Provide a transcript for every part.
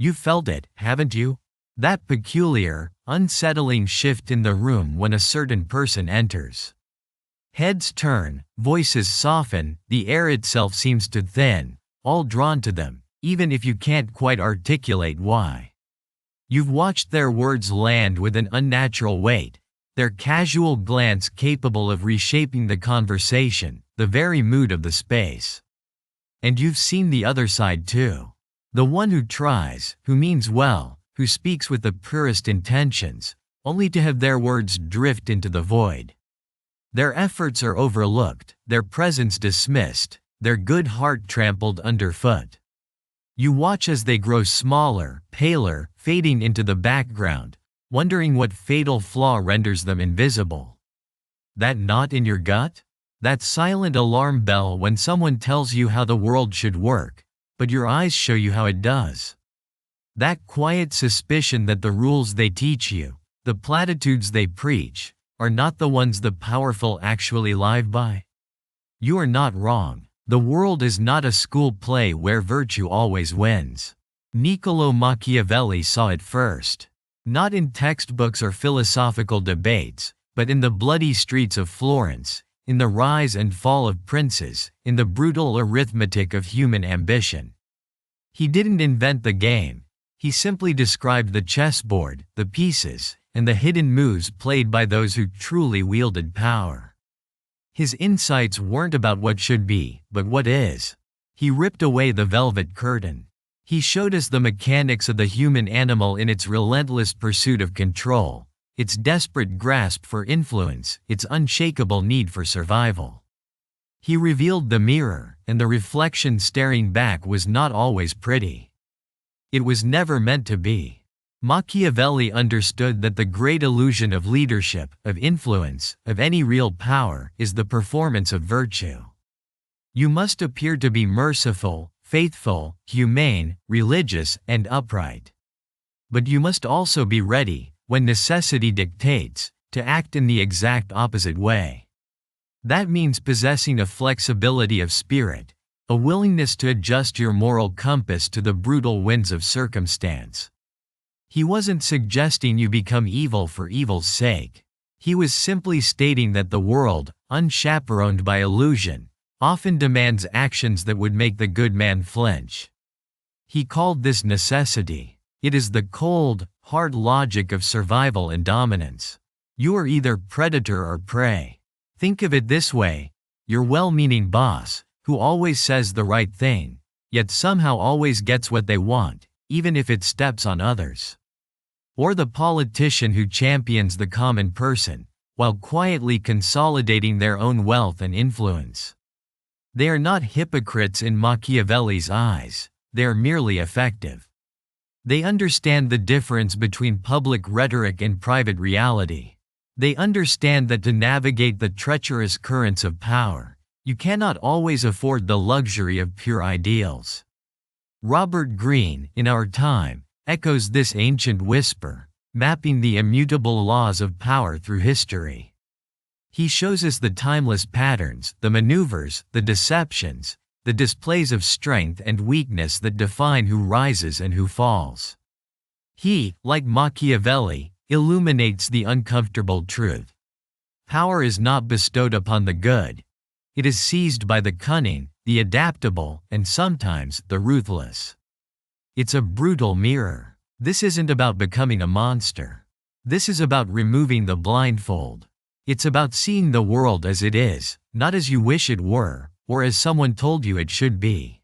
You've felt it, haven't you? That peculiar, unsettling shift in the room when a certain person enters. Heads turn, voices soften, the air itself seems to thin, all drawn to them, even if you can't quite articulate why. You've watched their words land with an unnatural weight, their casual glance capable of reshaping the conversation, the very mood of the space. And you've seen the other side too. The one who tries, who means well, who speaks with the purest intentions, only to have their words drift into the void. Their efforts are overlooked, their presence dismissed, their good heart trampled underfoot. You watch as they grow smaller, paler, fading into the background, wondering what fatal flaw renders them invisible. That knot in your gut? That silent alarm bell when someone tells you how the world should work, but your eyes show you how it does. That quiet suspicion that the rules they teach you, the platitudes they preach, are not the ones the powerful actually live by. You are not wrong. The world is not a school play where virtue always wins. Niccolo Machiavelli saw it first. Not in textbooks or philosophical debates, but in the bloody streets of Florence, in the rise and fall of princes, in the brutal arithmetic of human ambition. He didn't invent the game. He simply described the chessboard, the pieces, and the hidden moves played by those who truly wielded power. His insights weren't about what should be, but what is. He ripped away the velvet curtain. He showed us the mechanics of the human animal in its relentless pursuit of control, its desperate grasp for influence, its unshakable need for survival. He revealed the mirror, and the reflection staring back was not always pretty. It was never meant to be. Machiavelli understood that the great illusion of leadership, of influence, of any real power, is the performance of virtue. You must appear to be merciful, faithful, humane, religious, and upright. But you must also be ready, when necessity dictates, to act in the exact opposite way. That means possessing a flexibility of spirit, a willingness to adjust your moral compass to the brutal winds of circumstance. He wasn't suggesting you become evil for evil's sake. He was simply stating that the world, unchaperoned by illusion, often demands actions that would make the good man flinch. He called this necessity. It is the cold, hard logic of survival and dominance. You are either predator or prey. Think of it this way: your well-meaning boss, who always says the right thing, yet somehow always gets what they want, even if it steps on others. Or the politician who champions the common person, while quietly consolidating their own wealth and influence. They are not hypocrites in Machiavelli's eyes, they are merely effective. They understand the difference between public rhetoric and private reality. They understand that to navigate the treacherous currents of power, you cannot always afford the luxury of pure ideals. Robert Greene, in our time, echoes this ancient whisper, mapping the immutable laws of power through history. He shows us the timeless patterns, the maneuvers, the deceptions, the displays of strength and weakness that define who rises and who falls. He, like Machiavelli, illuminates the uncomfortable truth. Power is not bestowed upon the good. It is seized by the cunning, the adaptable, and sometimes the ruthless. It's a brutal mirror. This isn't about becoming a monster. This is about removing the blindfold. It's about seeing the world as it is, not as you wish it were, or as someone told you it should be.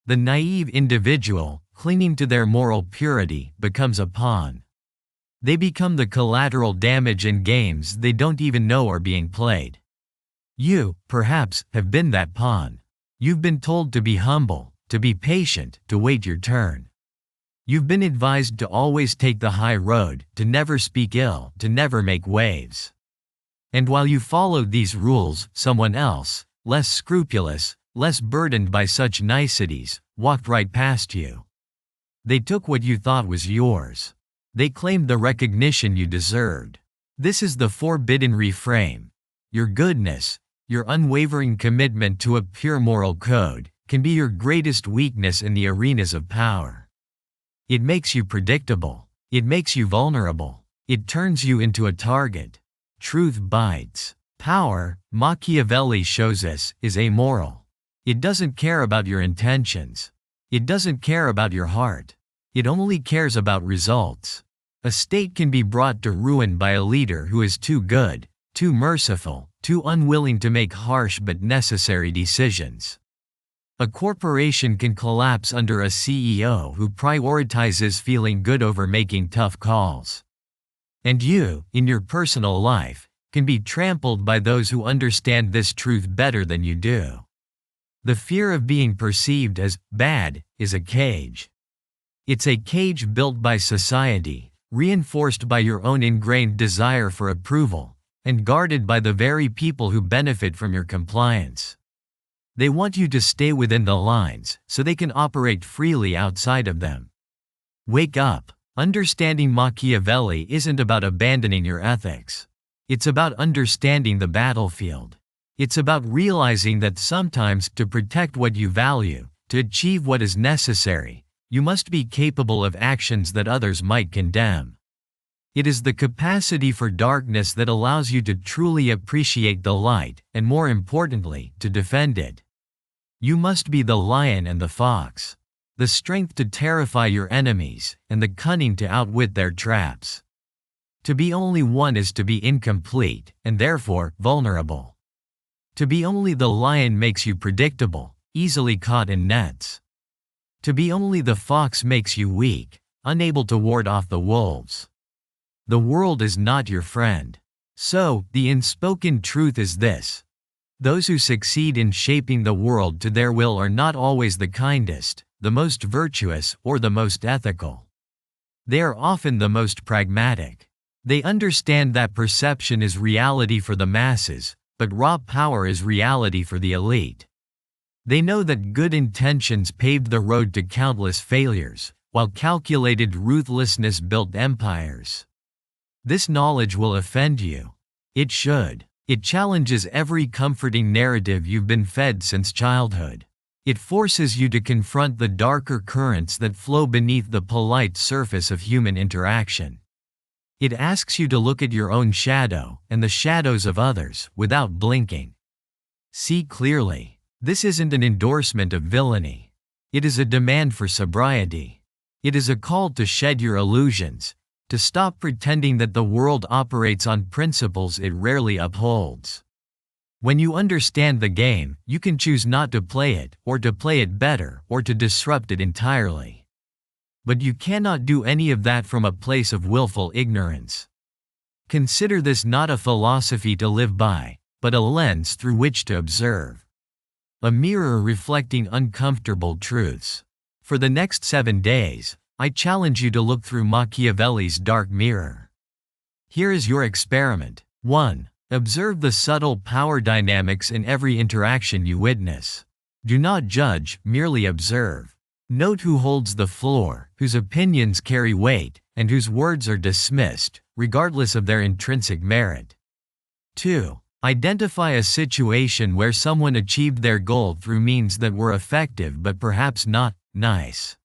The naive individual, clinging to their moral purity, becomes a pawn. They become the collateral damage in games they don't even know are being played. You, perhaps, have been that pawn. You've been told to be humble, to be patient, to wait your turn. You've been advised to always take the high road, to never speak ill, to never make waves. And while you followed these rules, someone else, less scrupulous, less burdened by such niceties, walked right past you. They took what you thought was yours. They claimed the recognition you deserved. This is the forbidden reframe. Your goodness, your unwavering commitment to a pure moral code, can be your greatest weakness in the arenas of power. It makes you predictable. It makes you vulnerable. It turns you into a target. Truth bites. Power, Machiavelli shows us, is amoral. It doesn't care about your intentions. It doesn't care about your heart. It only cares about results. A state can be brought to ruin by a leader who is too good, too merciful, too unwilling to make harsh but necessary decisions. A corporation can collapse under a CEO who prioritizes feeling good over making tough calls. And you, in your personal life, can be trampled by those who understand this truth better than you do. The fear of being perceived as bad is a cage. It's a cage built by society, reinforced by your own ingrained desire for approval, and guarded by the very people who benefit from your compliance. They want you to stay within the lines so they can operate freely outside of them. Wake up. Understanding Machiavelli isn't about abandoning your ethics. It's about understanding the battlefield. It's about realizing that sometimes, to protect what you value, to achieve what is necessary, you must be capable of actions that others might condemn. It is the capacity for darkness that allows you to truly appreciate the light, and more importantly, to defend it. You must be the lion and the fox. The strength to terrify your enemies, and the cunning to outwit their traps. To be only one is to be incomplete, and therefore, vulnerable. To be only the lion makes you predictable, easily caught in nets. To be only the fox makes you weak, unable to ward off the wolves. The world is not your friend. So, the unspoken truth is this. Those who succeed in shaping the world to their will are not always the kindest, the most virtuous, or the most ethical. They are often the most pragmatic. They understand that perception is reality for the masses, but raw power is reality for the elite. They know that good intentions paved the road to countless failures, while calculated ruthlessness built empires. This knowledge will offend you. It should. It challenges every comforting narrative you've been fed since childhood. It forces you to confront the darker currents that flow beneath the polite surface of human interaction. It asks you to look at your own shadow, and the shadows of others, without blinking. See clearly. This isn't an endorsement of villainy. It is a demand for sobriety. It is a call to shed your illusions, to stop pretending that the world operates on principles it rarely upholds. When you understand the game, you can choose not to play it, or to play it better, or to disrupt it entirely. But you cannot do any of that from a place of willful ignorance. Consider this not a philosophy to live by, but a lens through which to observe. A mirror reflecting uncomfortable truths. For the next 7 days, I challenge you to look through Machiavelli's dark mirror. Here is your experiment. 1. Observe the subtle power dynamics in every interaction you witness. Do not judge, merely observe. Note who holds the floor, whose opinions carry weight, and whose words are dismissed, regardless of their intrinsic merit. 2. Identify a situation where someone achieved their goal through means that were effective but perhaps not nice.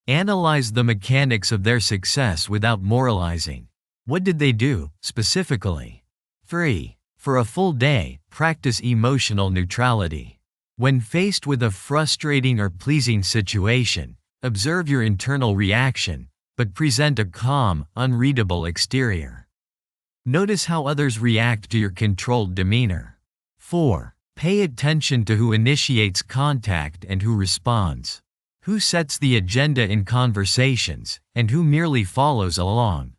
Analyze the mechanics of their success without moralizing. What did they do, specifically? 3. For a full day, practice emotional neutrality. When faced with a frustrating or pleasing situation, observe your internal reaction, but present a calm, unreadable exterior. Notice how others react to your controlled demeanor. 4. Pay attention to who initiates contact and who responds. Who sets the agenda in conversations, and who merely follows along.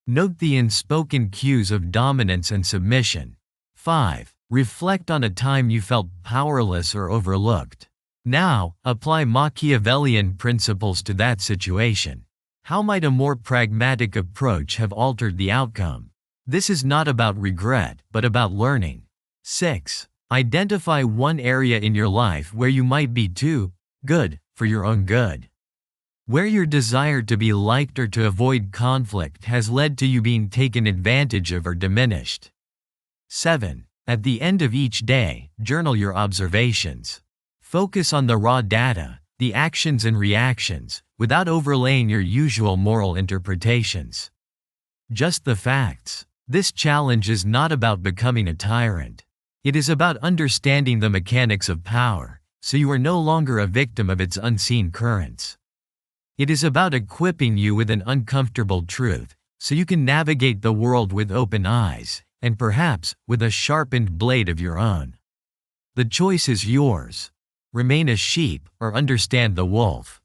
Note the unspoken cues of dominance and submission. 5. Reflect on a time you felt powerless or overlooked. Now, apply Machiavellian principles to that situation. How might a more pragmatic approach have altered the outcome? This is not about regret, but about learning. 6. Identify one area in your life where you might be too good for your own good. Where your desire to be liked or to avoid conflict has led to you being taken advantage of or diminished. 7. At the end of each day, journal your observations. Focus on the raw data, the actions and reactions, without overlaying your usual moral interpretations. Just the facts. This challenge is not about becoming a tyrant. It is about understanding the mechanics of power, so you are no longer a victim of its unseen currents. It is about equipping you with an uncomfortable truth, so you can navigate the world with open eyes, and perhaps with a sharpened blade of your own. The choice is yours. Remain a sheep or understand the wolf.